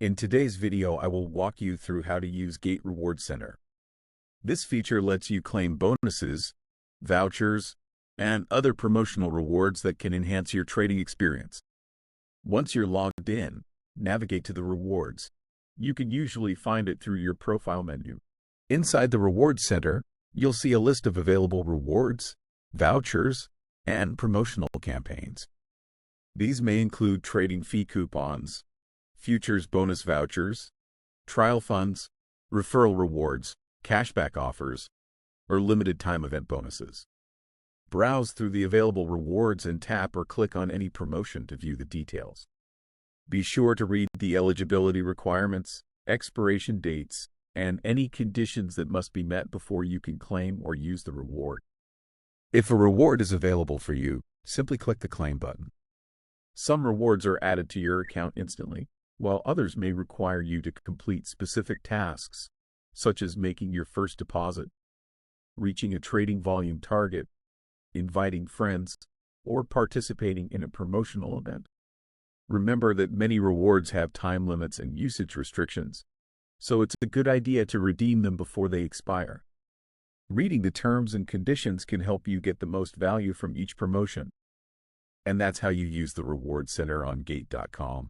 In today's video, I will walk you through how to use Gate Reward Center. This feature lets you claim bonuses, vouchers, and other promotional rewards that can enhance your trading experience. Once you're logged in, navigate to the rewards. You can usually find it through your profile menu. Inside the Reward Center, you'll see a list of available rewards, vouchers, and promotional campaigns. These may include trading fee coupons, futures bonus vouchers, trial funds, referral rewards, cashback offers, or limited time event bonuses. Browse through the available rewards and tap or click on any promotion to view the details. Be sure to read the eligibility requirements, expiration dates, and any conditions that must be met before you can claim or use the reward. If a reward is available for you, simply click the Claim button. Some rewards are added to your account instantly, while others may require you to complete specific tasks, such as making your first deposit, reaching a trading volume target, inviting friends, or participating in a promotional event. Remember that many rewards have time limits and usage restrictions, so it's a good idea to redeem them before they expire. Reading the terms and conditions can help you get the most value from each promotion. And that's how you use the Reward Center on Gate.com.